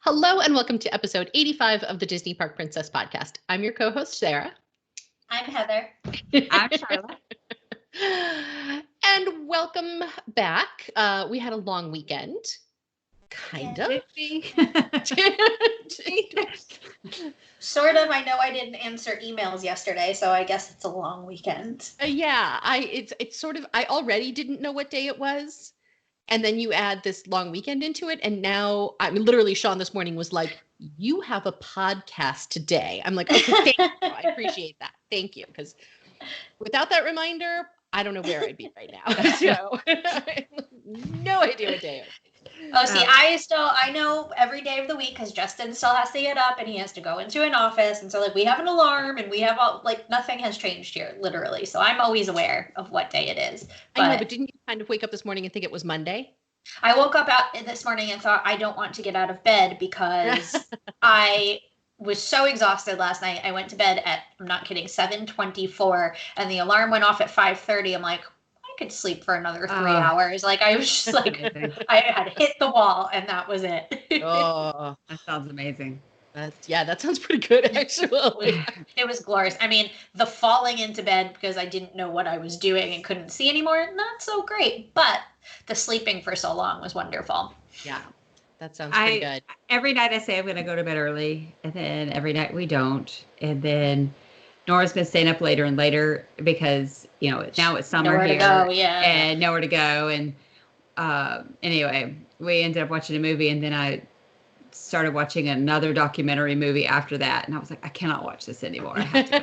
Hello and welcome to episode 85 of the Disney Park Princess podcast. I'm your co-host, Sara. I'm Heather. I'm Sharla. And welcome back. We had a long weekend. Kind of. Sort of. I know I didn't answer emails yesterday, so I guess it's a long weekend. It's sort of, I already didn't know what day it was. And then you add this long weekend into it. And now, I mean, literally, Sean this morning was like, you have a podcast today. I'm like, okay, thank you. I appreciate that. Thank you. Because without that reminder, I don't know where I'd be right now. So, no idea what day it was. Oh, see, I know every day of the week because Justin still has to get up and he has to go into an office. And so, like, we have an alarm and we have all, like, nothing has changed here, literally. So I'm always aware of what day it is. I know, but didn't you kind of wake up this morning and think it was Monday? I woke up out this morning and thought I don't want to get out of bed because I was so exhausted last night. I went to bed at, I'm not kidding, 7:24, and the alarm went off at 5:30. I'm like, I could sleep for another 3 hours. Like, I was just like, I had hit the wall and that was it. Oh, that sounds amazing. That sounds pretty good, actually. It was glorious. I mean, the falling into bed because I didn't know what I was doing and couldn't see anymore, not so great. But the sleeping for so long was wonderful. Yeah, that sounds pretty good. Every night I say I'm going to go to bed early, and then every night we don't. And then Nora's been staying up later and later because, you know, now it's summer Nowhere here. to go, yeah. And nowhere to go. And anyway, we ended up watching a movie, and then I started watching another documentary movie after that, and I was like, I cannot watch this anymore. I have to.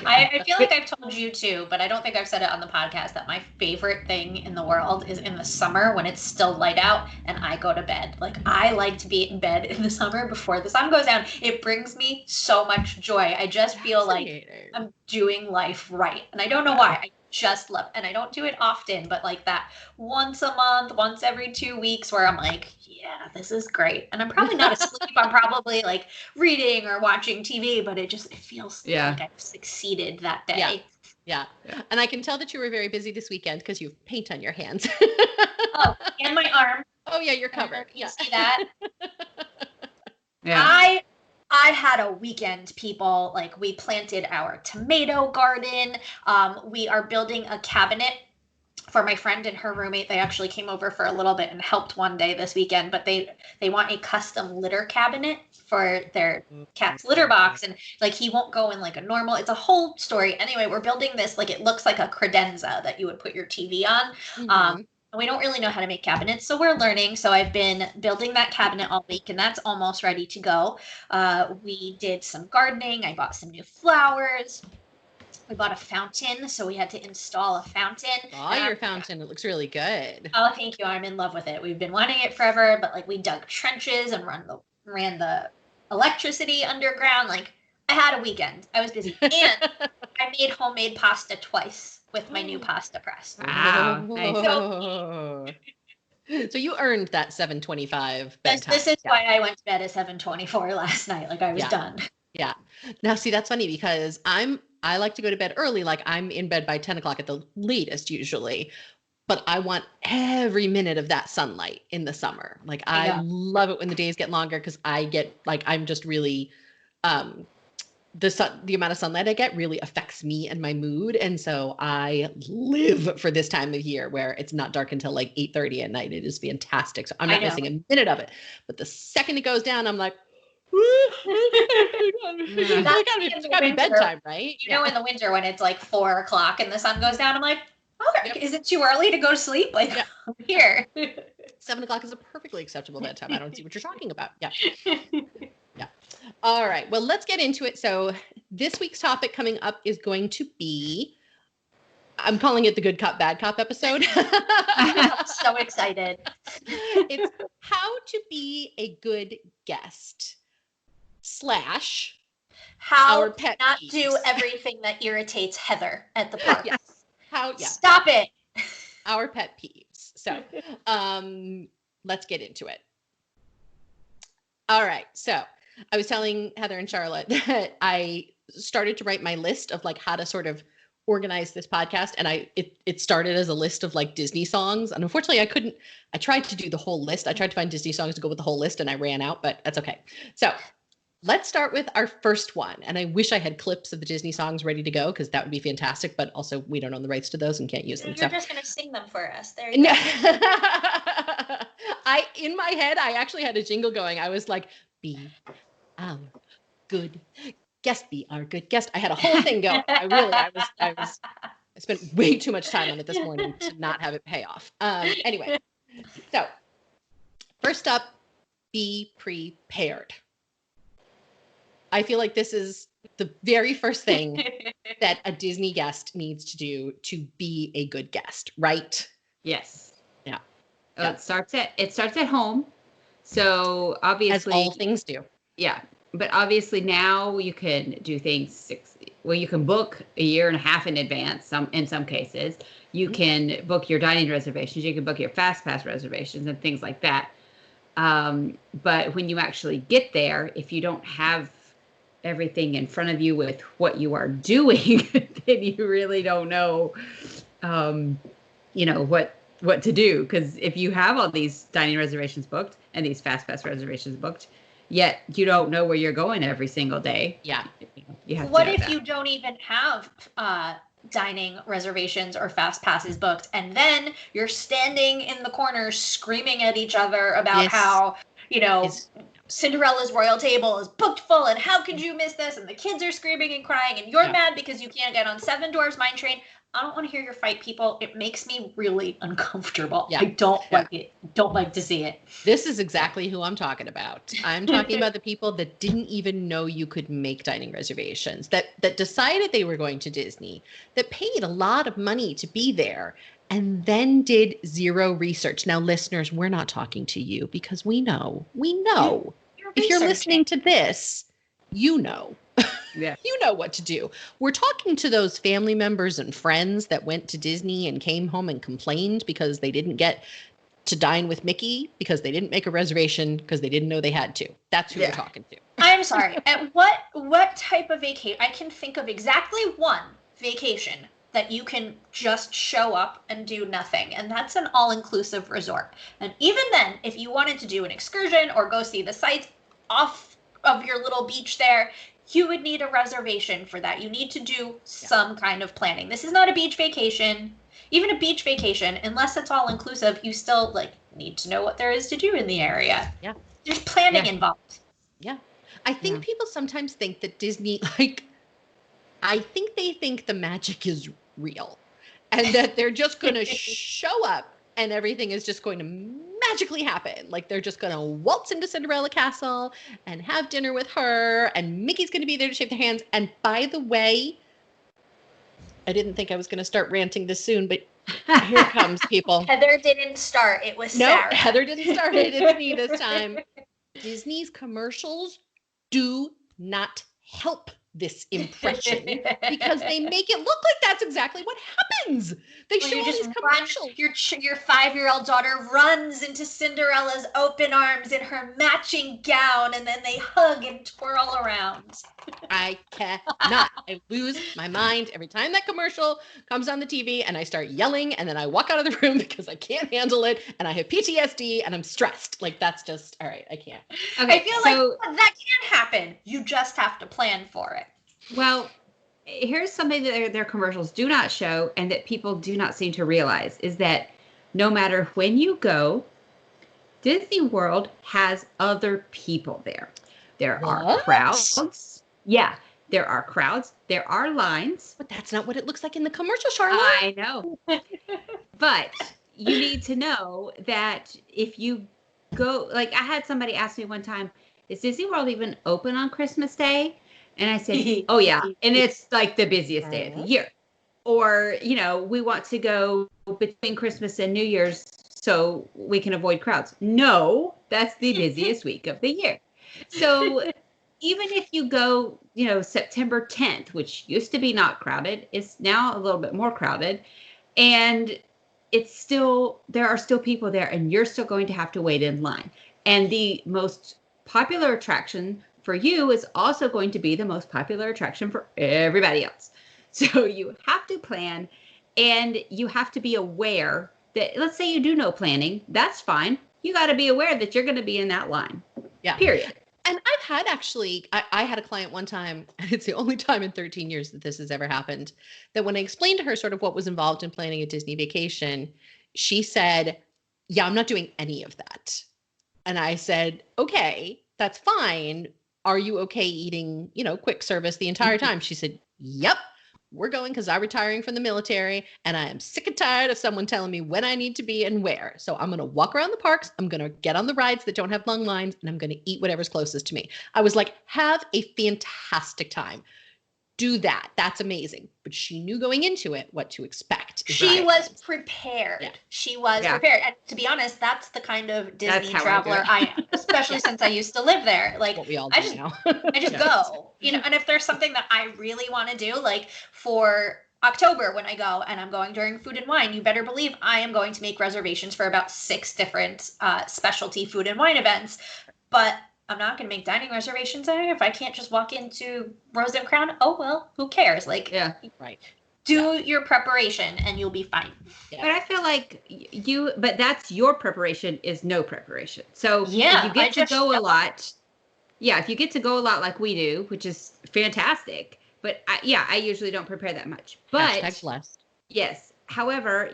I feel like I've told you too, but I don't think I've said it on the podcast, that my favorite thing in the world is in the summer when it's still light out and I go to bed. Like, I like to be in bed in the summer before the sun goes down. It brings me so much joy. I just feel like I'm doing life right, and I don't know why. I just love, and I don't do it often, but like that once a month, once every 2 weeks, where I'm like, yeah, this is great. And I'm probably not asleep. I'm probably like reading or watching TV, but it feels like I've succeeded that day. Yeah. And I can tell that you were very busy this weekend because you have paint on your hands. Oh, and my arm. Oh yeah, you're covered. You see that? Yeah. I had a weekend, people. Like, we planted our tomato garden. We are building a cabinet for my friend and her roommate. They actually came over for a little bit and helped one day this weekend, but they want a custom litter cabinet for their cat's litter box. And like, he won't go in like a normal, it's a whole story. Anyway, we're building this, like, it looks like a credenza that you would put your TV on. Mm-hmm. And we don't really know how to make cabinets, so we're learning. So I've been building that cabinet all week, and that's almost ready to go. We did some gardening. I bought some new flowers. We bought a fountain, so we had to install a fountain. Oh, your fountain. It looks really good. Oh, thank you. I'm in love with it. We've been wanting it forever, but like, we dug trenches and ran the electricity underground. Like, I had a weekend. I was busy. And I made homemade pasta twice with my new pasta press. Wow. So you earned that 7:25 bedtime. This is why I went to bed at 7:24 last night. Like, I was done. Yeah. Now, see, that's funny because I like to go to bed early. Like, I'm in bed by 10 o'clock at the latest usually, but I want every minute of that sunlight in the summer. Like, I love it when the days get longer because I get like, I'm just really, the amount of sunlight I get really affects me and my mood. And so I live for this time of year where it's not dark until like 8:30 at night. It is fantastic. So I'm not missing a minute of it. But the second it goes down, I'm like, it's gotta be bedtime, right? You know, in the winter when it's like 4 o'clock and the sun goes down, I'm like, okay, is it too early to go to sleep? Like, I'm here. 7 o'clock is a perfectly acceptable bedtime. I don't see what you're talking about. Yeah. Yeah. All right. Well, let's get into it. So this week's topic coming up is going to be, I'm calling it the good cop, bad cop episode. I'm so excited. It's how to be a good guest / how our pet not peeves. do everything that irritates Heather at the park. Yes. Stop it. Our pet peeves. So let's get into it. All right. So I was telling Heather and Charlotte that I started to write my list of like how to sort of organize this podcast, and it started as a list of like Disney songs, and unfortunately I tried to do the whole list. I tried to find Disney songs to go with the whole list, and I ran out, but that's okay. So let's start with our first one, and I wish I had clips of the Disney songs ready to go, because that would be fantastic, but also we don't own the rights to those and can't use them. You're just going to sing them for us. There you go. In my head, I actually had a jingle going. I was like, be our good guest, be our good guest. I had a whole thing going. I spent way too much time on it this morning to not have it pay off. Anyway, so first up, be prepared. I feel like this is the very first thing that a Disney guest needs to do to be a good guest, right? Yes. Yeah. It starts at home. So obviously, as all things do. Yeah. But obviously now you can do things you can book a year and a half in advance. In some cases, you can book your dining reservations. You can book your fast pass reservations and things like that. But when you actually get there, if you don't have everything in front of you with what you are doing, then you really don't know, what to do. Because if you have all these dining reservations booked and these fast pass reservations booked, yet you don't know where you're going every single day. Yeah. You have what to know if that. you don't even have dining reservations or fast passes booked, and then you're standing in the corner screaming at each other about how, Cinderella's royal table is booked full, and how could you miss this? And the kids are screaming and crying, and you're mad because you can't get on Seven Dwarfs Mine Train. I don't want to hear your fight, people. It makes me really uncomfortable. Yeah. I don't like it. Don't like to see it. This is exactly who I'm talking about. I'm talking about the people that didn't even know you could make dining reservations, that decided they were going to Disney, that paid a lot of money to be there, and then did zero research. Now, listeners, we're not talking to you, because we know. If you're listening to this, you know. Yeah. You know what to do. We're talking to those family members and friends that went to Disney and came home and complained because they didn't get to dine with Mickey because they didn't make a reservation because they didn't know they had to. That's who we're talking to. I'm sorry. At what type of vacation? I can think of exactly one vacation that you can just show up and do nothing. And that's an all-inclusive resort. And even then, if you wanted to do an excursion or go see the sights off of your little beach there, you would need a reservation for that. You need to do some kind of planning. This is not a beach vacation. Even a beach vacation, unless it's all inclusive, you still need to know what there is to do in the area. Yeah. There's planning involved. Yeah. I think people sometimes think that Disney, I think they think the magic is real and that they're just going to show up and everything is just going to magically happen. Like they're just going to waltz into Cinderella Castle and have dinner with her, and Mickey's going to be there to shake their hands. And by the way, I didn't think I was going to start ranting this soon, but here it comes, people. Heather didn't start. It was Sara. No, Heather didn't start it. It's me this time. Disney's commercials do not help this impression because they make it look like that's exactly what happens. They show all these commercials. Your 5-year-old daughter runs into Cinderella's open arms in her matching gown, and then they hug and twirl around. I cannot. I lose my mind every time that commercial comes on the TV, and I start yelling, and then I walk out of the room because I can't handle it, and I have PTSD, and I'm stressed. That's just, all right, I can't. Okay, I feel like that can happen. You just have to plan for it. Well, here's something that their commercials do not show and that people do not seem to realize is that no matter when you go, Disney World has other people there. There are crowds. Yeah, there are crowds. There are lines. But that's not what it looks like in the commercial, Sharla. I know. But you need to know that if you go, I had somebody ask me one time, is Disney World even open on Christmas Day? And I said, oh, yeah. And it's the busiest day of the year. Or, we want to go between Christmas and New Year's so we can avoid crowds. No, that's the busiest week of the year. So even if you go, September 10th, which used to be not crowded, it's now a little bit more crowded. And there are still people there, and you're still going to have to wait in line. And the most popular attraction for you is also going to be the most popular attraction for everybody else. So you have to plan, and you have to be aware that, let's say you do no planning, that's fine. You got to be aware that you're going to be in that line. Yeah. Period. And I've had I had a client one time, and it's the only time in 13 years that this has ever happened, that when I explained to her sort of what was involved in planning a Disney vacation, she said, yeah, I'm not doing any of that. And I said, okay, that's fine. Are you okay eating, quick service the entire time? She said, yep, we're going because I'm retiring from the military and I am sick and tired of someone telling me when I need to be and where. So I'm going to walk around the parks. I'm going to get on the rides that don't have long lines, and I'm going to eat whatever's closest to me. I was like, have a fantastic time. Do that. That's amazing. But she knew going into it what to expect. She was prepared. Yeah. She was prepared. And to be honest, that's the kind of Disney traveler I am, especially since I used to live there. Like, what we all do now. I just go, and if there's something that I really want to do, like for October when I go, and I'm going during Food and Wine, you better believe I am going to make reservations for about 6 different specialty food and wine events. But I'm not going to make dining reservations there if I can't just walk into Rose and Crown. Oh, well, who cares? Like, right. Do your preparation and you'll be fine. Yeah. But I feel like but that's your preparation is no preparation. So if you get to go a lot, if you get to go a lot like we do, which is fantastic, but I usually don't prepare that much. But blessed. Yes. However,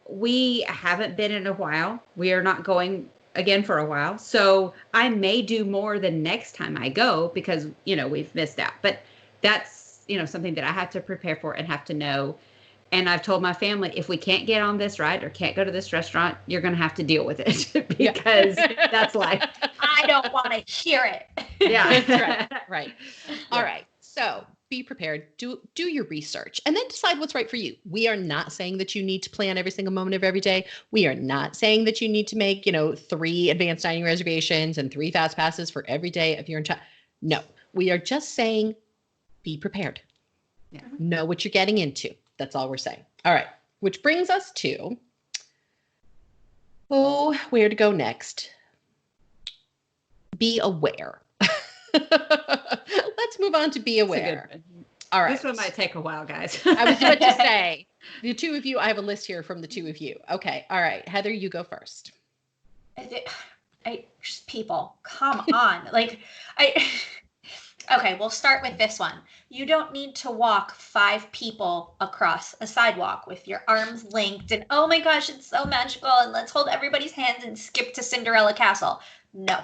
we haven't been in a while. We are not going again for a while. So I may do more the next time I go because, we've missed out. But that's, something that I have to prepare for and have to know. And I've told my family, if we can't get on this ride or can't go to this restaurant, you're going to have to deal with it because that's life. I don't want to hear it. Yeah. That's right. All right. So be prepared, do your research, and then decide what's right for you. We are not saying that you need to plan every single moment of every day. We are not saying that you need to make, 3 advanced dining reservations and 3 fast passes for every day of your entire. No, we are just saying be prepared. Yeah. Know what you're getting into. That's all we're saying. All right. Which brings us to, where to go next? Be aware. Let's move on to be aware. All right. This one might take a while, guys. I was about to say, the two of you, I have a list here from the two of you. Okay. All right. Heather, you go first. Just people, come on. Okay, we'll start with this one. You don't need to walk 5 people across a sidewalk with your arms linked and, oh my gosh, it's so magical, and let's hold everybody's hands and skip to Cinderella Castle. No.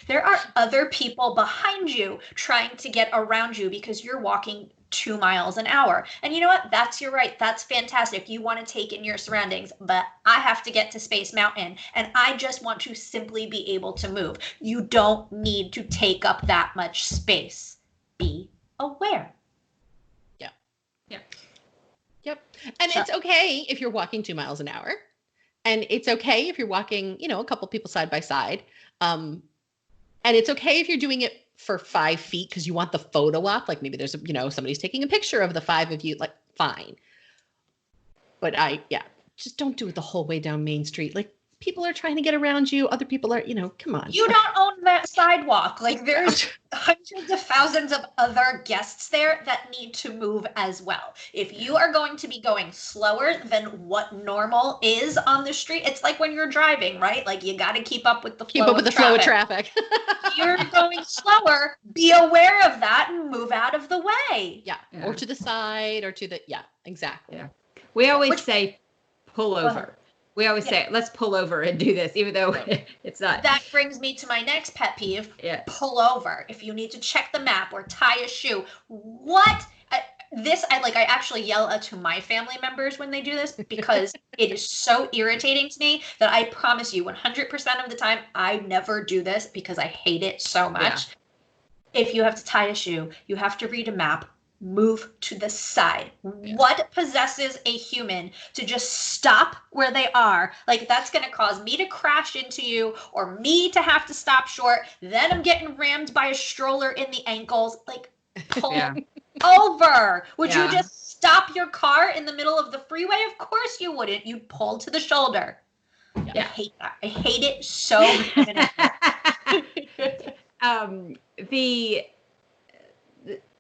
There are other people behind you trying to get around you because you're walking 2 miles an hour. And you know what? You're right. That's fantastic. You want to take in your surroundings, but I have to get to Space Mountain and I just want to simply be able to move. You don't need to take up that much space. Be aware. Yep. And it's okay if you're walking 2 miles an hour, and it's okay if you're walking, a couple people side by side. And it's okay if you're doing it for 5 feet because you want the photo op. Like maybe there's, somebody's taking a picture of the 5 of you, like fine. But just don't do it the whole way down Main Street. Like people are trying to get around you. Other people are, come on. You don't own that sidewalk. Like there's hundreds of thousands of other guests there that need to move as well. If you are going to be going slower than what normal is on the street, it's like when you're driving, right? Like you got to keep up with the flow of traffic. You're going slower. Be aware of that and move out of the way. Yeah. Or to the side or to the, exactly. Yeah. We always say pull over. We always say, let's pull over and do this, even though it's not. That brings me to my next pet peeve. Yes. Pull over. If you need to check the map or tie a shoe, what? I actually yell to my family members when they do this because it is so irritating to me that I promise you 100% of the time, I never do this because I hate it so much. Yeah. If you have to tie a shoe, you have to read a map. Move to the side. Yeah. What possesses a human to just stop where they are? Like that's going to cause me to crash into you or me to have to stop short. Then I'm getting rammed by a stroller in the ankles. Like pull over. Would you just stop your car in the middle of the freeway? Of course you wouldn't. You'd pull to the shoulder. Yeah. I hate that. I hate it so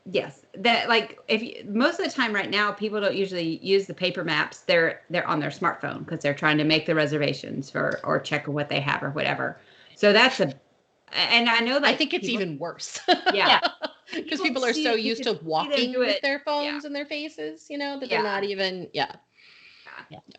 Yes, that like most of the time right now, people don't usually use the paper maps. They're on their smartphone because they're trying to make the reservations for or check what they have or whatever. So and I know that I think it's even worse. Yeah, Because people are so used to walking with their Yeah. phones in their faces, that they're Yeah. not even, Yeah.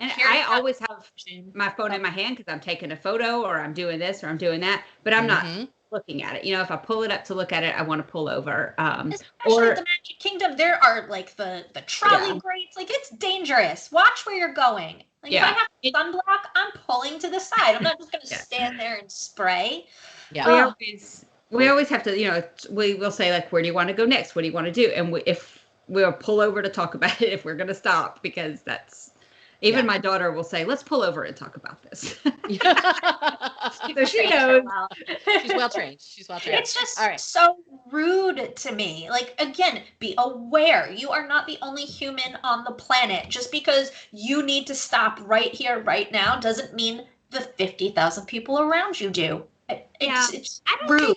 And Here's I that always have my phone in my hand because I'm taking a photo or I'm doing this or I'm doing that, but I'm not looking at it. If I pull it up to look at it, I want to pull over. Especially the Magic Kingdom, there are like the trolley grates. Like it's dangerous. Watch where you're going. Like if I have sunblock, I'm pulling to the side. I'm not just going to stand there and spray. Yeah. We always have to, we will say like, where do you want to go next? What do you want to do? And if we'll pull over to talk about it, if we're going to stop, because even my daughter will say, let's pull over and talk about this. So she knows. She's well trained. It's just so rude to me. Like, again, be aware. You are not the only human on the planet. Just because you need to stop right here, right now, doesn't mean the 50,000 people around you do. It's rude.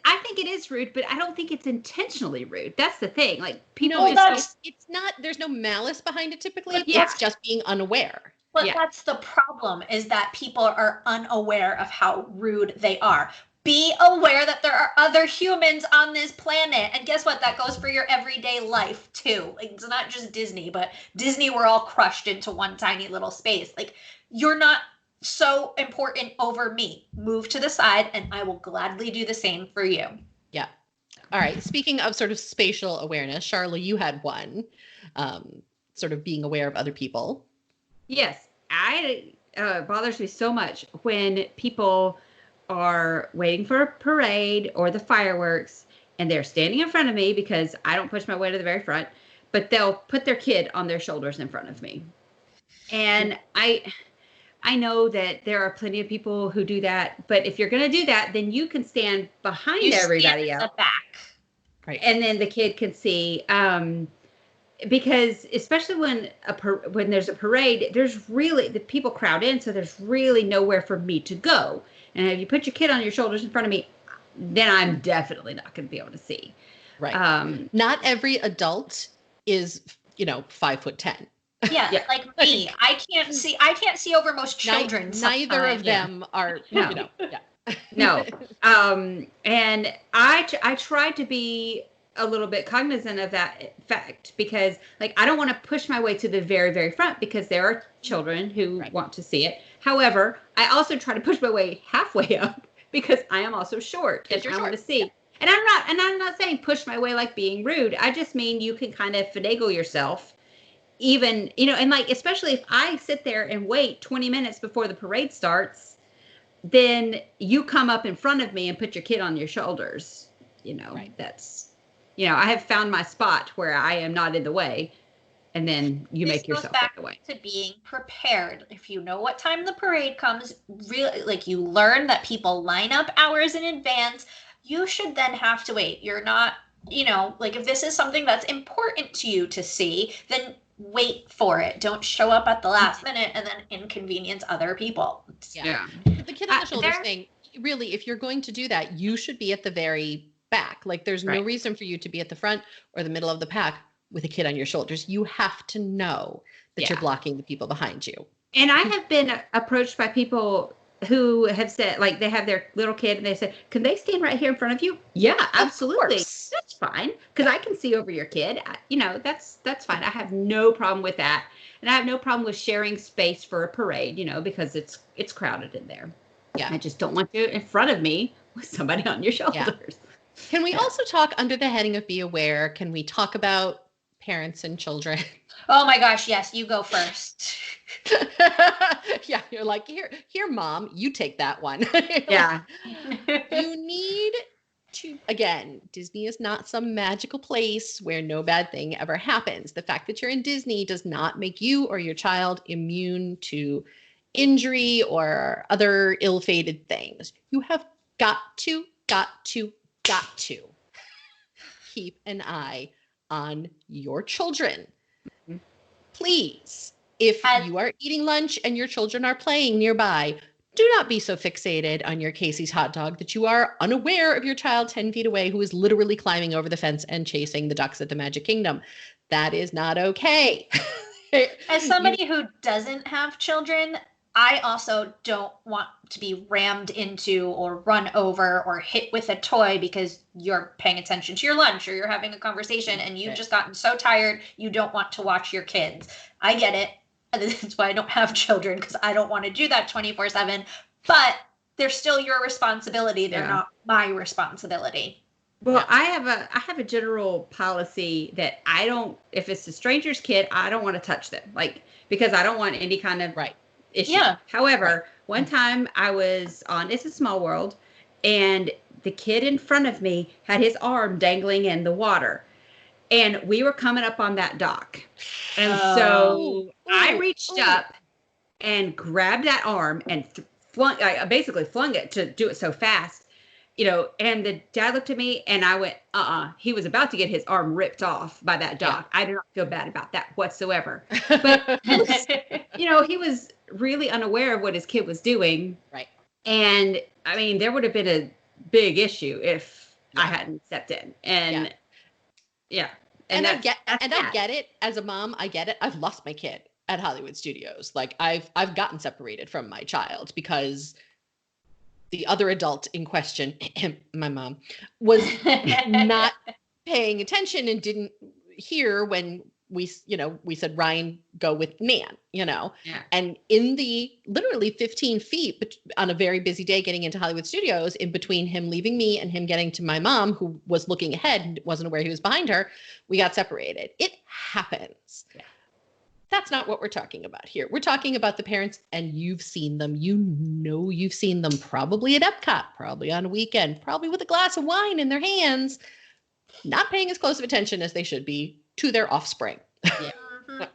I think it is rude, but I don't think it's intentionally rude. That's the thing. Like people, it's not. There's no malice behind it. Typically, it's just being unaware. But that's the problem: is that people are unaware of how rude they are. Be aware that there are other humans on this planet, and guess what? That goes for your everyday life too. Like, it's not just Disney, but Disney, we're all crushed into one tiny little space. Like, you're not so important over me. Move to the side and I will gladly do the same for you. Yeah. All right. Speaking of sort of spatial awareness, Sharla, you had one, sort of being aware of other people. Yes. Bothers me so much when people are waiting for a parade or the fireworks and they're standing in front of me because I don't push my way to the very front, but they'll put their kid on their shoulders in front of me. And I know that there are plenty of people who do that, but if you're going to do that, then you can stand behind everybody else. In the back. Right. And then the kid can see, because especially when there's a parade, the people crowd in, so there's really nowhere for me to go. And if you put your kid on your shoulders in front of me, then I'm definitely not going to be able to see. Right. Not every adult is, 5'10". Yeah, like me. I can't see over most children. Neither of them are, No. And I try to be a little bit cognizant of that fact because like I don't want to push my way to the very, very front because there are children who want to see it. However, I also try to push my way halfway up because I am also short and I want to see. Yeah. And I'm not saying push my way like being rude. I just mean you can kind of finagle yourself. Even, and like, especially if I sit there and wait 20 minutes before the parade starts, then you come up in front of me and put your kid on your shoulders. That's, I have found my spot where I am not in the way. And then you make yourself in the way. To being prepared. If you know what time the parade comes, really, like you learn that people line up hours in advance, you should then have to wait. You're not, like if this is something that's important to you to see, then wait for it. Don't show up at the last minute and then inconvenience other people. Yeah. The kid on the shoulders thing, really, if you're going to do that, you should be at the very back. Like there's no reason for you to be at the front or the middle of the pack with a kid on your shoulders. You have to know that you're blocking the people behind you. And I have been approached by people who have said, like, they have their little kid and they said, can they stand right here in front of you? Yeah, absolutely. That's fine. Because I can see over your kid. That's fine. I have no problem with that. And I have no problem with sharing space for a parade, because it's crowded in there. Yeah. I just don't want you in front of me with somebody on your shoulders. Yeah. Can we also talk under the heading of be aware? Can we talk about parents and children? Oh my gosh, yes, you go first. Yeah, you're like, here, mom, you take that one. Yeah. You need to, again, Disney is not some magical place where no bad thing ever happens. The fact that you're in Disney does not make you or your child immune to injury or other ill-fated things. You have got to keep an eye on your children. Please, if you are eating lunch and your children are playing nearby, do not be so fixated on your Casey's hot dog that you are unaware of your child 10 feet away who is literally climbing over the fence and chasing the ducks at the Magic Kingdom. That is not okay. As somebody who doesn't have children, I also don't want to be rammed into or run over or hit with a toy because you're paying attention to your lunch or you're having a conversation and you've just gotten so tired you don't want to watch your kids. I get it. That's why I don't have children, because I don't want to do that 24/7. But they're still your responsibility. They're not my responsibility. Well, I have a general policy that I don't, if it's a stranger's kid, I don't want to touch them, like, because I don't want any kind of issue. Yeah. However, one time I was on It's a Small World, and the kid in front of me had his arm dangling in the water, and we were coming up on that dock, and so I reached up and grabbed that arm and I basically flung it to do it so fast. And the dad looked at me and I went, he was about to get his arm ripped off by that dog. Yeah. I do not feel bad about that whatsoever. But, he was really unaware of what his kid was doing. Right. And I mean, there would have been a big issue if I hadn't stepped in. And And I get it as a mom. I get it. I've lost my kid at Hollywood Studios. Like I've gotten separated from my child because the other adult in question, my mom, was not paying attention and didn't hear when we said, Ryan, go with Nan, and in the literally 15 feet on a very busy day getting into Hollywood Studios, in between him leaving me and him getting to my mom, who was looking ahead and wasn't aware he was behind her, we got separated. It happens. Yeah. That's not what we're talking about here. We're talking about the parents, and you've seen them. You've seen them probably at Epcot, probably on a weekend, probably with a glass of wine in their hands, not paying as close of attention as they should be to their offspring. Yeah.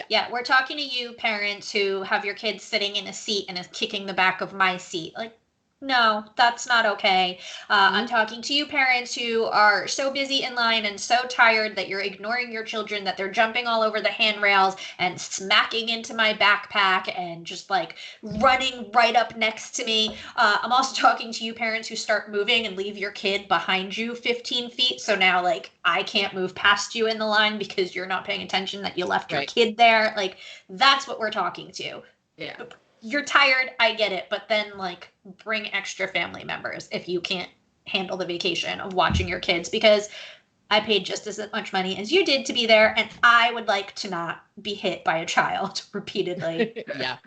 Yeah, we're talking to you parents who have your kids sitting in a seat and is kicking the back of my seat. Like, no, that's not okay. I'm talking to you parents who are so busy in line and so tired that you're ignoring your children, that they're jumping all over the handrails and smacking into my backpack and just like running right up next to me. I'm also talking to you parents who start moving and leave your kid behind you 15 feet. So now like I can't move past you in the line because you're not paying attention that you left your kid there. Like that's what we're talking to. Yeah. You're tired, I get it, but then like bring extra family members if you can't handle the vacation of watching your kids, because I paid just as much money as you did to be there, and I would like to not be hit by a child repeatedly. Yeah.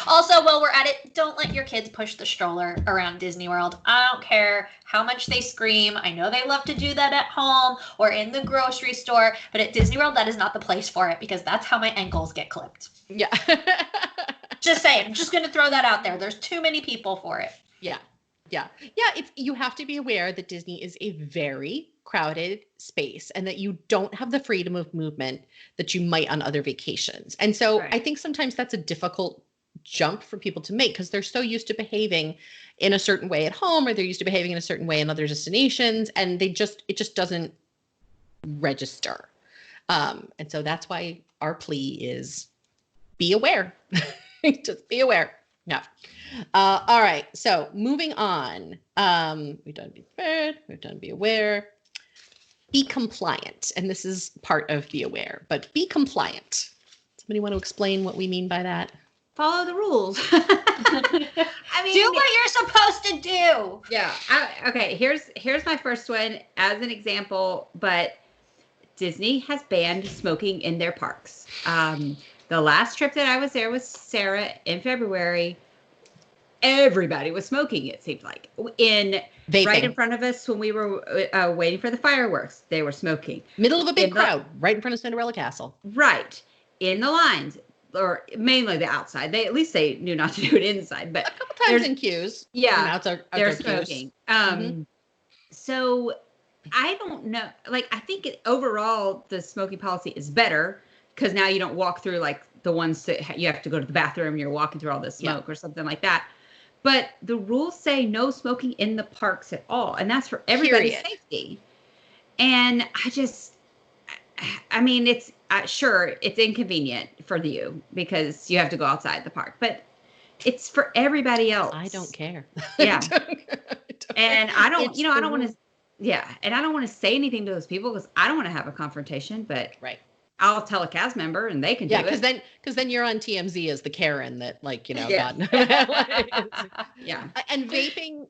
Also, while we're at it, don't let your kids push the stroller around Disney World. I don't care how much they scream. I know they love to do that at home or in the grocery store, but at Disney World, that is not the place for it, because that's how my ankles get clipped. Yeah. Just saying. I'm just going to throw that out there. There's too many people for it. Yeah. You have to be aware that Disney is a very crowded space and that you don't have the freedom of movement that you might on other vacations. And so I think sometimes that's a difficult jump for people to make because they're so used to behaving in a certain way at home, or they're used to behaving in a certain way in other destinations, and it just doesn't register. And so that's why our plea is be aware. Just be aware. Yeah. All right. So moving on. We've done be prepared. We've done be aware. Be compliant. And this is part of be aware, but be compliant. Somebody want to explain what we mean by that? Follow the rules. I mean, do what you're supposed to do. Yeah. Okay. Here's my first one as an example, but Disney has banned smoking in their parks. The last trip that I was there with Sara in February, everybody was smoking, it seemed like. Right in front of us when we were waiting for the fireworks, they were smoking. Middle of a big crowd, right in front of Cinderella Castle. Right. In the lines, or mainly the outside. At least they knew not to do it inside. But a couple times in queues. Yeah. They're smoking. So I don't know. Like, I think overall the smoking policy is better, because now you don't walk through like the ones that you have to go to the bathroom and you're walking through all this smoke or something like that. But the rules say no smoking in the parks at all. And that's for everybody's safety. And I mean, it's sure it's inconvenient for you because you have to go outside the park. But it's for everybody else. I don't care. Yeah. And I don't, It's I don't want to, and I don't want to say anything to those people because I don't want to have a confrontation, but right. I'll tell a cast member and they can do it. Because then you're on TMZ as the Karen that, like, you know, Yeah. yeah. And vaping,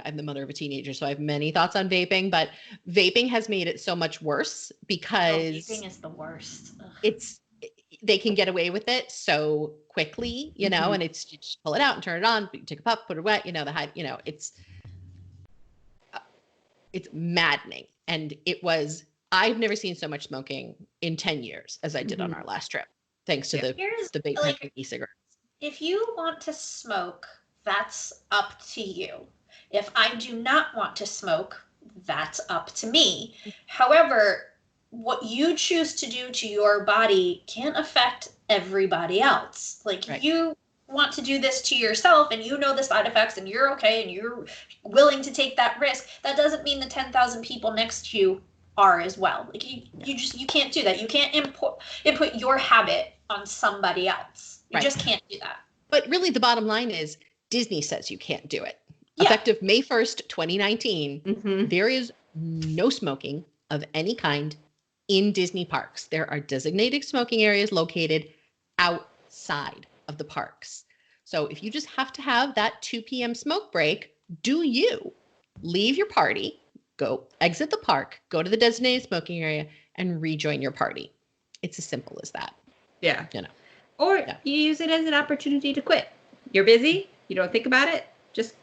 I'm the mother of a teenager, so I have many thoughts on vaping, but vaping has made it so much worse because vaping is the worst. They can get away with it so quickly, you know, and it's, you just pull it out and turn it on, take a puff, put it wet, you know, it's maddening. And I've never seen so much smoking in 10 years as I did on our last trip, thanks to the vape pen e-cigarettes. If you want to smoke, that's up to you. If I do not want to smoke, that's up to me. However, what you choose to do to your body can't affect everybody else. Like, you want to do this to yourself and you know the side effects and you're okay and you're willing to take that risk. That doesn't mean the 10,000 people next to you are as well. Like, you can't do that. You can't input your habit on somebody else. You just can't do that. But really, the bottom line is Disney says you can't do it. Effective May 1st, 2019, there is no smoking of any kind in Disney parks. There are designated smoking areas located outside of the parks. So if you just have to have that 2 p.m. smoke break, do you leave your party, go exit the park, go to the designated smoking area, and rejoin your party? It's as simple as that. Yeah. You know. Or you use it as an opportunity to quit. You're busy. You don't think about it. Just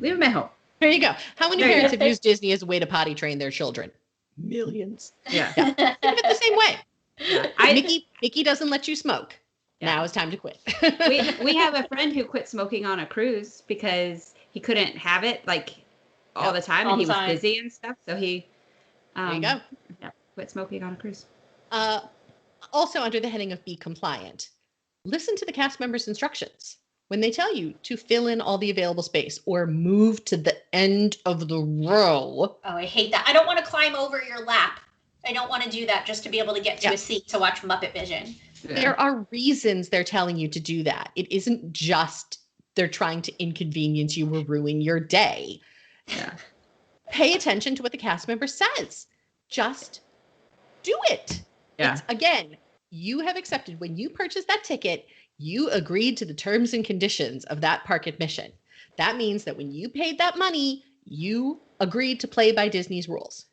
leave them at home. There you go. How many parents have used Disney as a way to potty train their children? Millions. Yeah. Think of it the same way. Yeah. Mickey doesn't let you smoke. Yeah. Now it's time to quit. we have a friend who quit smoking on a cruise because he couldn't have it like all the time, and he was busy and stuff. So he there you go. Quit smoking on a cruise. Also, under the heading of be compliant, listen to the cast members' instructions. When they tell you to fill in all the available space or move to the end of the row. Oh, I hate that. I don't want to climb over your lap. I don't want to do that just to be able to get to a seat to watch Muppet Vision. Yeah. There are reasons they're telling you to do that. It isn't just they're trying to inconvenience you or ruin your day. Yeah. Pay attention to what the cast member says. Just do it. Yeah. Again, you have accepted when you purchased that ticket, you agreed to the terms and conditions of that park admission. That means that when you paid that money, you agreed to play by Disney's rules.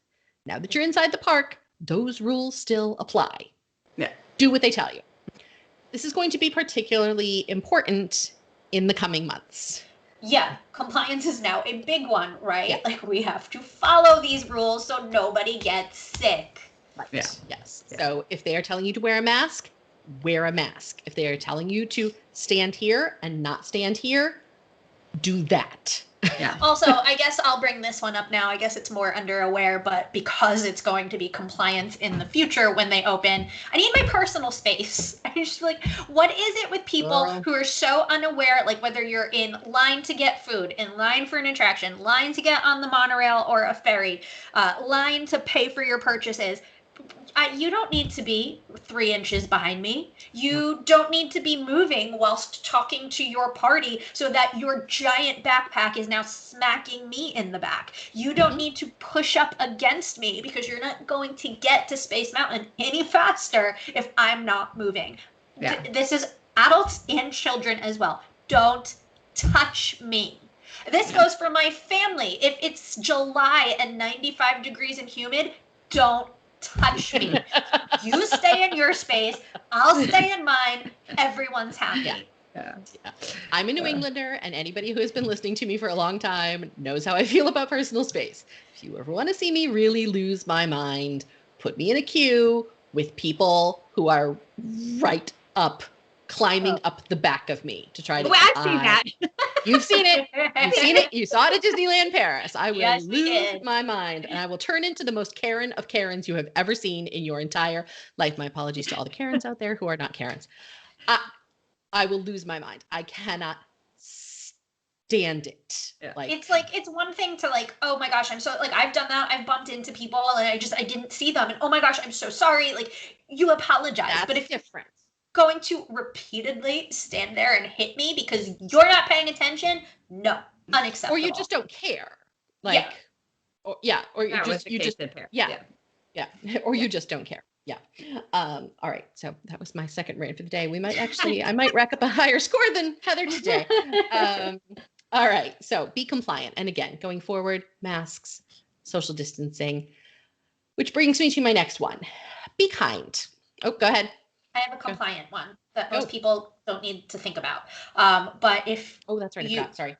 Now that you're inside the park, those rules still apply. Yeah. Do what they tell you. This is going to be particularly important in the coming months. Yeah, compliance is now a big one, right? Yeah. Like, we have to follow these rules so nobody gets sick. Right. Yeah. Yes. Yeah. So if they are telling you to wear a mask, wear a mask. If they are telling you to stand here and not stand here, do that. Yeah. Also, I guess I'll bring this one up now. I guess it's more under aware, but because it's going to be compliance in the future when they open, I need my personal space. I'm just like, what is it with people who are so unaware, like whether you're in line to get food, in line for an attraction, line to get on the monorail or a ferry, line to pay for your purchases. You don't need to be 3 inches behind me. You don't need to be moving whilst talking to your party so that your giant backpack is now smacking me in the back. You don't need to push up against me because you're not going to get to Space Mountain any faster if I'm not moving. Yeah. This is adults and children as well. Don't touch me. This goes for my family. If it's July and 95 degrees and humid, don't touch me. You stay in your space. I'll stay in mine. Everyone's happy. Yeah. I'm a New Englander, and anybody who has been listening to me for a long time knows how I feel about personal space. If you ever want to see me really lose my mind, put me in a queue with people who are right up, climbing up the back of me to try to. Oh, I've seen that. You've seen it. You've seen it. You saw it at Disneyland Paris. I will lose my mind, and I will turn into the most Karen of Karens you have ever seen in your entire life. My apologies to all the Karens out there who are not Karens. I will lose my mind. I cannot stand it. Yeah. It's one thing to like, oh my gosh, I'm so like, I've done that. I've bumped into people and I didn't see them. And oh my gosh, I'm so sorry. Like, you apologize. That's but if different. going to repeatedly stand there and hit me because you're not paying attention? No, unacceptable. Or you just don't care. Yeah. Or you just or you just don't care. Yeah. All right. So that was my second rant for the day. I might rack up a higher score than Heather today. All right. So be compliant. And again, going forward, masks, social distancing, which brings me to my next one. Be kind. Oh, go ahead. I have a compliant one that most people don't need to think about. But if that's right. I forgot. Sorry.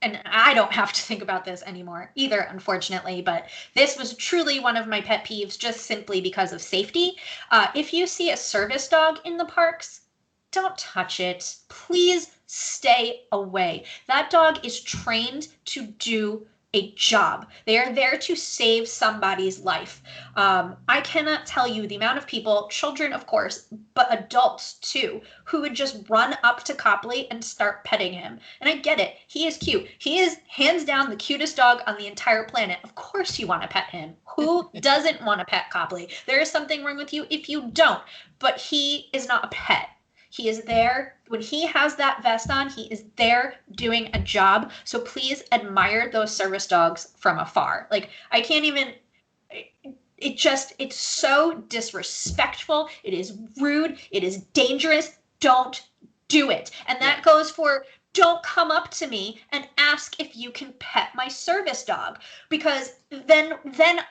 And I don't have to think about this anymore either, unfortunately, but this was truly one of my pet peeves just simply because of safety. If you see a service dog in the parks, don't touch it. Please stay away. That dog is trained to do a job. They are there to save somebody's life. I cannot tell you the amount of people, children of course, but adults too, who would just run up to Copley and start petting him. And I get it. He is cute. He is hands down the cutest dog on the entire planet. Of course you want to pet him. Who doesn't want to pet Copley? There is something wrong with you if you don't. But he is not a pet. He is there when he has that vest on. He is there doing a job. So please admire those service dogs from afar. Like, I can't even, it's so disrespectful. It is rude. It is dangerous. Don't do it. And that goes for, don't come up to me and ask if you can pet my service dog, because then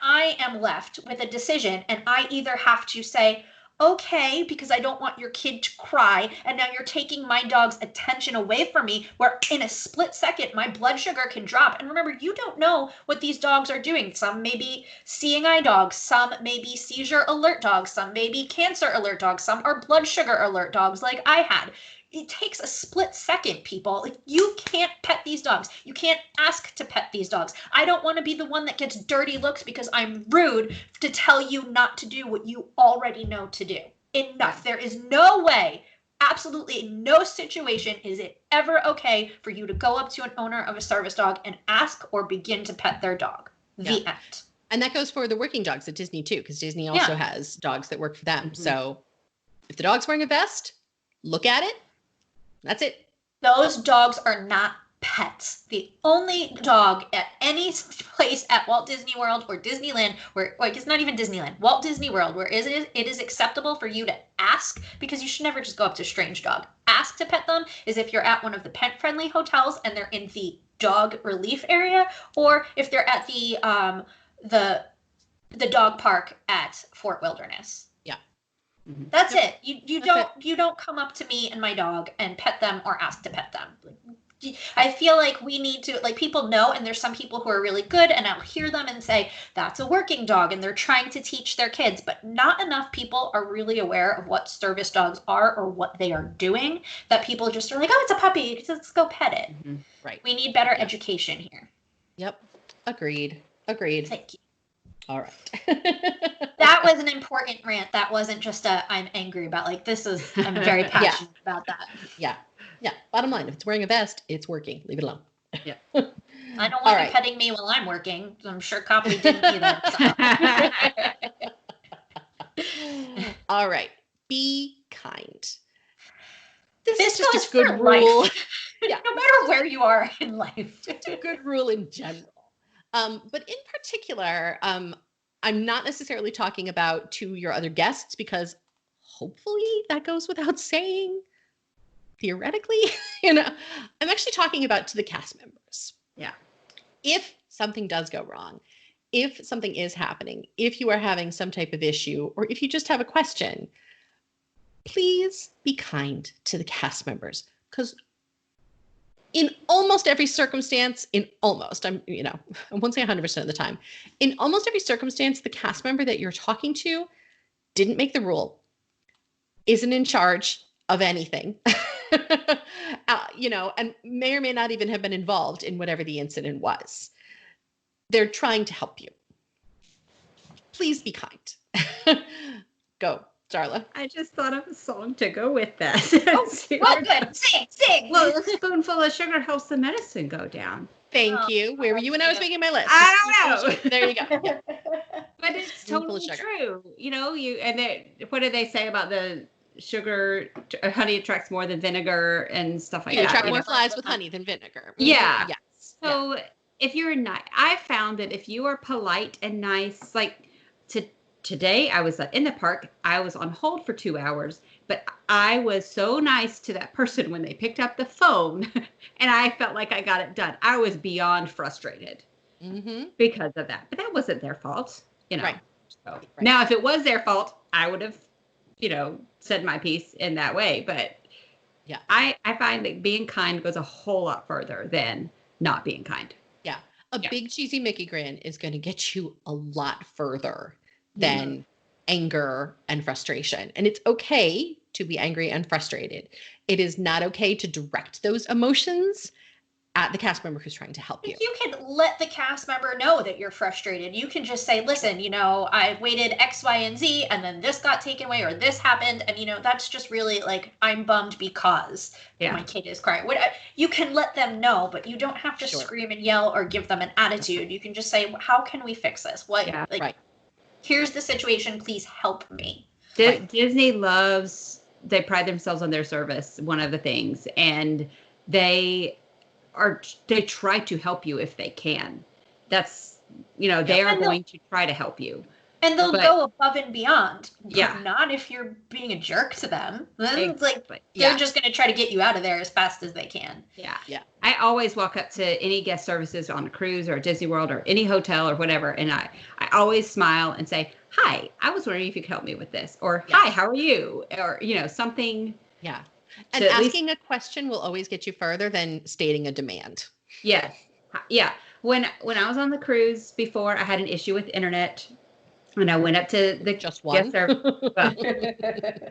I am left with a decision, and I either have to say, okay, because I don't want your kid to cry, and now you're taking my dog's attention away from me, where in a split second my blood sugar can drop. And remember, you don't know what these dogs are doing. Some may be seeing eye dogs, some may be seizure alert dogs, some may be cancer alert dogs, some are blood sugar alert dogs like I had. It takes a split second, people. Like, you can't pet these dogs. You can't ask to pet these dogs. I don't want to be the one that gets dirty looks because I'm rude to tell you not to do what you already know to do. Enough. There is no way, absolutely no situation is it ever okay for you to go up to an owner of a service dog and ask or begin to pet their dog. The end. And that goes for the working dogs at Disney too, because Disney also has dogs that work for them. Mm-hmm. So if the dog's wearing a vest, look at it. That's it. Those dogs are not pets. The only dog at any place at Walt Disney World or Disneyland, where, like, it's not even Disneyland, Walt Disney World, where it is acceptable for you to ask, because you should never just go up to a strange dog. Ask to pet them is if you're at one of the pet-friendly hotels and they're in the dog relief area, or if they're at the dog park at Fort Wilderness. That's it. You don't come up to me and my dog and pet them or ask to pet them. I feel like we need to, like, people know, and there's some people who are really good, and I'll hear them and say, that's a working dog, and they're trying to teach their kids, but not enough people are really aware of what service dogs are or what they are doing, that people just are like, oh, it's a puppy, let's go pet it. Mm-hmm. Right. We need better education here. Yep. Agreed. Thank you. All right. That was an important rant. That wasn't just I'm angry about, like, I'm very passionate about that. Yeah. Bottom line, if it's wearing a vest, it's working. Leave it alone. Yeah. I don't want you petting me while I'm working. I'm sure Copley didn't either. So. All right. Be kind. This is just a good rule. Yeah. No matter where you are in life. It's a good rule in general. But in particular, I'm not necessarily talking about to your other guests, because hopefully that goes without saying, theoretically. I'm actually talking about to the cast members. Yeah. If something does go wrong, if something is happening, if you are having some type of issue, or if you just have a question, please be kind to the cast members, because in almost every circumstance, I won't say 100% of the time, in almost every circumstance, the cast member that you're talking to didn't make the rule, isn't in charge of anything, and may or may not even have been involved in whatever the incident was. They're trying to help you. Please be kind. Go, Sharla. I just thought of a song to go with that. Oh, good. Sing. Well, a spoonful of sugar helps the medicine go down. Thank you. Where were you when I was making my list? I don't know. There you go. But it's totally true. What do they say about the sugar, honey attracts more than vinegar and stuff like You that. attract more flies with honey than vinegar. Yeah. Yes. So if you're nice, I found that if you are polite and nice, like today I was in the park, I was on hold for 2 hours, but I was so nice to that person when they picked up the phone and I felt like I got it done. I was beyond frustrated because of that, but that wasn't their fault, Right. So now if it was their fault, I would have, said my piece in that way. But yeah, I find that being kind goes a whole lot further than not being kind. Yeah. A big cheesy Mickey grin is going to get you a lot further than anger and frustration. And it's okay to be angry and frustrated. It is not okay to direct those emotions at the cast member who's trying to help you. You can let the cast member know that you're frustrated. You can just say, listen, I waited X, Y, and Z, and then this got taken away or this happened. And, that's just really like, I'm bummed because my kid is crying. You can let them know, but you don't have to scream and yell or give them an attitude. You can just say, how can we fix this? Here's the situation. Please help me. Disney they pride themselves on their service, one of the things, and they try to help you if they can. That's, they are going to try to help you. And they'll go above and beyond. But not if you're being a jerk to them. Then they're just going to try to get you out of there as fast as they can. Yeah. I always walk up to any guest services on a cruise or Disney World or any hotel or whatever, and I always smile and say, hi, I was wondering if you could help me with this, or hi, how are you? Or, something. Yeah. And asking a question will always get you further than stating a demand. Yes. Yeah. When I was on the cruise before, I had an issue with internet, and I went up to the just one,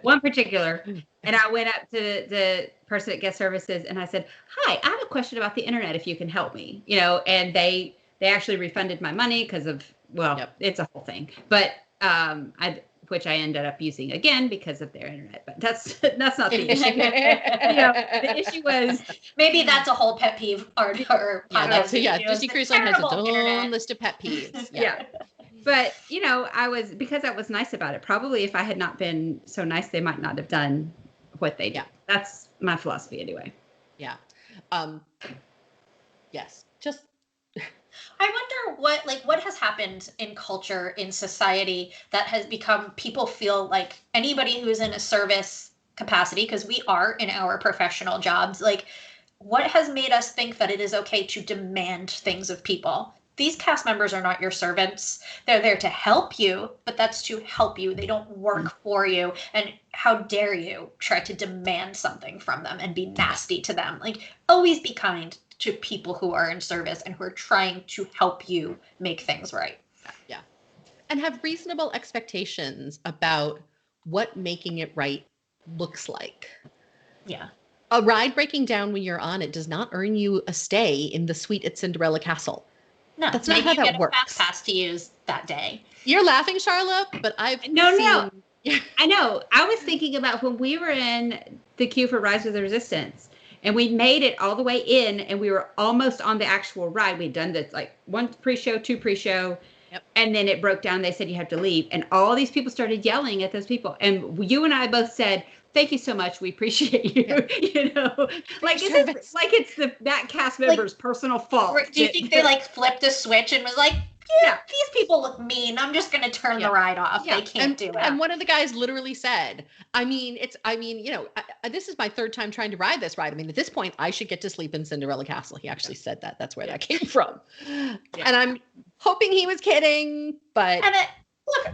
one particular, and I went up to the person at guest services, and I said, "Hi, I have a question about the internet. If you can help me, And they actually refunded my money because of it's a whole thing, but which I ended up using again because of their internet, but that's not the issue. The issue was maybe that's a whole pet peeve or Disney Cruise Line has its own list of pet peeves. Yeah. But because I was nice about it. Probably if I had not been so nice, they might not have done what they did. That's my philosophy anyway. Yeah. Yes. Just. I wonder what has happened in culture, in society, that has become people feel like anybody who is in a service capacity, because we are in our professional jobs, what has made us think that it is okay to demand things of people? These cast members are not your servants. They're there to help you, but that's to help you. They don't work for you. And how dare you try to demand something from them and be nasty to them? Always be kind to people who are in service and who are trying to help you make things right. Yeah. And have reasonable expectations about what making it right looks like. Yeah. A ride breaking down when you're on it does not earn you a stay in the suite at Cinderella Castle. No, that's not how that get works. A fast pass to use that day. You're laughing, Sharla, but I've seen... No. I know. I was thinking about when we were in the queue for Rise of the Resistance, and we made it all the way in, and we were almost on the actual ride. We'd done this one pre-show, two pre-show, and then it broke down. They said you have to leave, and all these people started yelling at those people, and you and I both said, "Thank you so much. We appreciate you." It's that cast member's personal fault. Do you think they flipped a switch and was like, these people look mean. I'm just going to turn the ride off. They can't do it. And one of the guys literally said, this is my third time trying to ride this ride. I mean, at this point, I should get to sleep in Cinderella Castle. He actually said that. That's where that came from. And I'm hoping he was kidding, but... Look,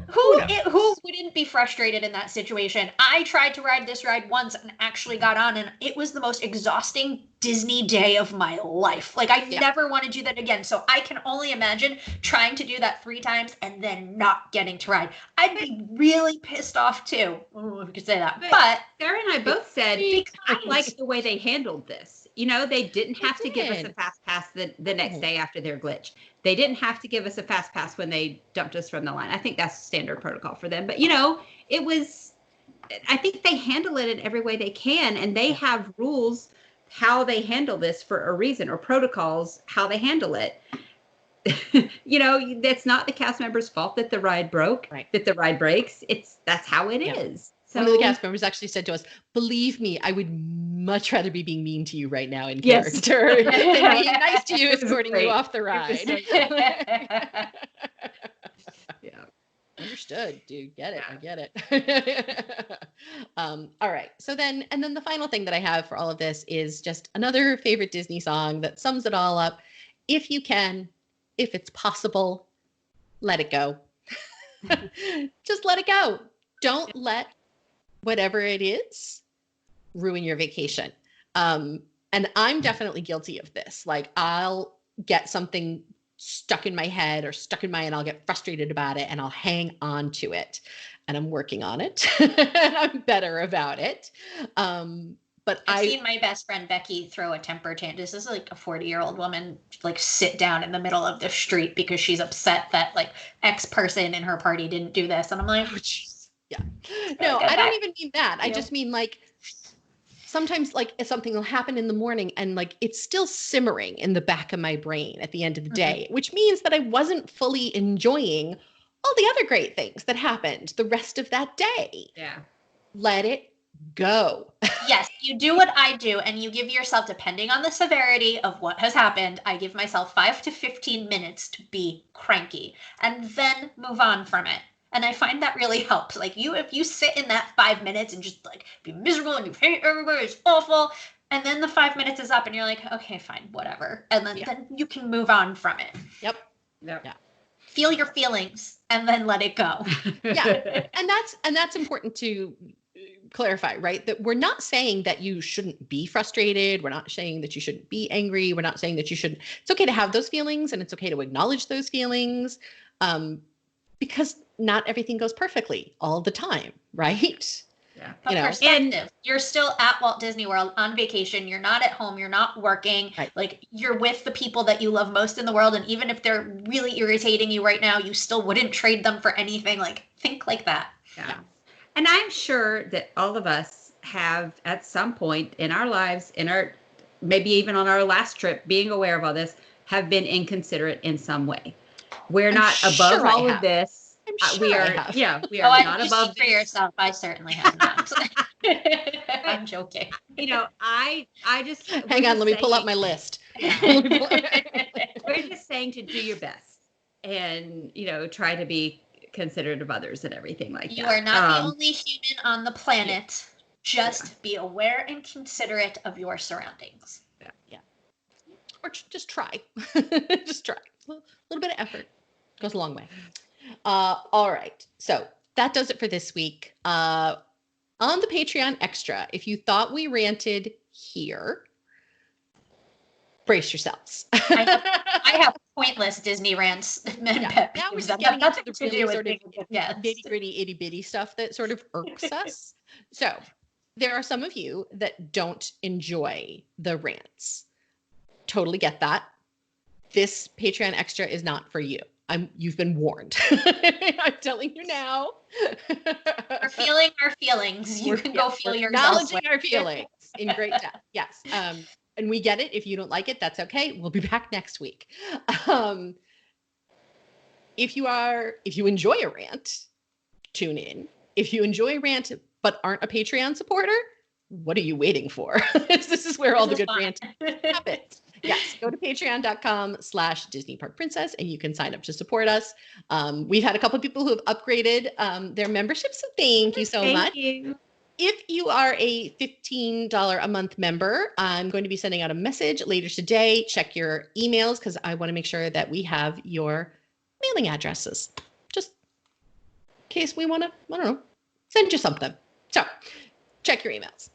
who wouldn't be frustrated in that situation? I tried to ride this ride once and actually got on, and it was the most exhausting Disney day of my life. I never want to do that again. So I can only imagine trying to do that 3 times and then not getting to ride. I'd be really pissed off too. If we could say that. But Sarah and I both said I like the way they handled this. They didn't have to give us a fast pass the next day after their glitch. They didn't have to give us a fast pass when they dumped us from the line. I think that's standard protocol for them. But, it was, I think they handle it in every way they can. And they have rules how they handle this for a reason, or protocols, how they handle it. That's not the cast member's fault that the ride broke, that the ride breaks. That's how it is. One of the cast members actually said to us, "Believe me, I would much rather be being mean to you right now in Yes. character than being nice to you, It was escorting great. you off the ride." Yeah. Understood, dude. Get it. I get it. All right. So then, and then the final thing that I have for all of this is just another favorite Disney song that sums it all up. If you can, if it's possible, let it go. Just let it go. Don't let whatever it is ruin your vacation. And I'm definitely guilty of this. Like, I'll get something stuck in my head or stuck in my, and I'll get frustrated about it and I'll hang on to it. And I'm working on it. And I'm better about it. But I've seen my best friend Becky throw a temper tantrum. This is like a 40-year-old woman, like, sit down in the middle of the street because she's upset that like X person in her party didn't do this. And I'm like, oh, geez. Yeah. No, I don't even mean that. I just mean, like, sometimes, like, something will happen in the morning and like it's still simmering in the back of my brain at the end of the day, which means that I wasn't fully enjoying all the other great things that happened the rest of that day. Yeah. Let it go. Yes, you do what I do, and you give yourself, depending on the severity of what has happened, I give myself 5 to 15 minutes to be cranky and then move on from it. And I find that really helps. Like, if you sit in that 5 minutes and just like be miserable and you hate everybody, it's awful. And then the 5 minutes is up and you're like, okay, fine, whatever. And then you can move on from it. Yep. Yeah. Feel your feelings and then let it go. Yeah. And that's important to clarify, right? That we're not saying that you shouldn't be frustrated. We're not saying that you shouldn't be angry. We're not saying that you shouldn't. It's okay to have those feelings and it's okay to acknowledge those feelings, because not everything goes perfectly all the time, right? Yeah. Perspective. You're still at Walt Disney World on vacation. You're not at home. You're not working. Right. Like, you're with the people that you love most in the world. And even if they're really irritating you right now, you still wouldn't trade them for anything. Like, think like that. Yeah. And I'm sure that all of us have at some point in our lives, maybe even on our last trip, being aware of all this, have been inconsiderate in some way. We're not above all of this. We are not above for yourself. I certainly have not. I'm joking. I just hang on. Let me pull up my list. We're just saying to do your best and, try to be considerate of others and everything like that. You are not the only human on the planet. Just be aware and considerate of your surroundings. Yeah. Or just try. Just try. A little bit of effort goes a long way. All right. So that does it for this week. On the Patreon Extra, if you thought we ranted here, brace yourselves. I have pointless Disney rants. Now we're just getting into the really sort of yes. nitty-gritty, itty-bitty stuff that sort of irks us. So there are some of you that don't enjoy the rants. Totally get that. This Patreon Extra is not for you. You've been warned. I'm telling you now. We're feeling our feelings. You can go feel yourself. Acknowledging our feelings in great depth. Yes. And we get it. If you don't like it, that's okay. We'll be back next week. If you enjoy a rant, tune in. If you enjoy a rant but aren't a Patreon supporter, what are you waiting for? This is where all the good rants happen. Yes, go to patreon.com/Disney Park Princess and you can sign up to support us. We've had a couple of people who have upgraded their membership, so thank you so much. You. If you are a $15 a month member, I'm going to be sending out a message later today. Check your emails because I want to make sure that we have your mailing addresses. Just in case we want to, I don't know, send you something. So check your emails.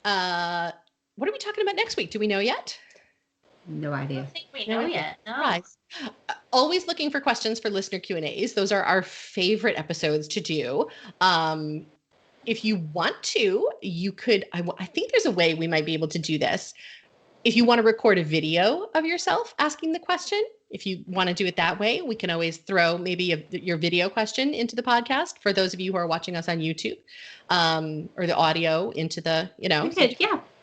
What are we talking about next week? Do we know yet? No idea. I don't think we know yet. No. Right. Always looking for questions for listener Q&As. Those are our favorite episodes to do. If you want to, you could, I think there's a way we might be able to do this. If you want to record a video of yourself asking the question, if you want to do it that way, we can always throw maybe your video question into the podcast for those of you who are watching us on YouTube, or the audio into the,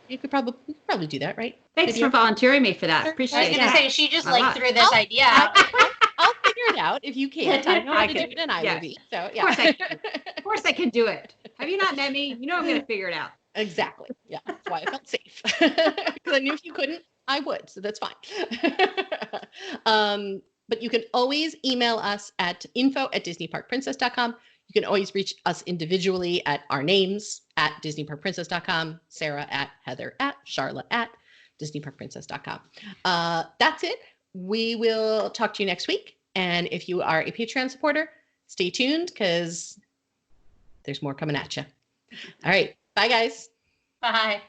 You could probably do that, right? Thanks for volunteering me for that. Appreciate it. I was going to say, she just threw this idea out. I'll figure it out if you can't. I know how to do it and I will be. So yeah. Of course I can do it. Have you not met me? You know I'm going to figure it out. Exactly. Yeah, that's why I felt safe. Because I knew if you couldn't, I would. So that's fine. But you can always email us at info@disneyparkprincess.com. You can always reach us individually at our names at disneyparkprincess.com, Sarah at Heather at Sharla at disneyparkprincess.com. That's it. We will talk to you next week. And if you are a Patreon supporter, stay tuned because there's more coming at you. All right. Bye, guys. Bye.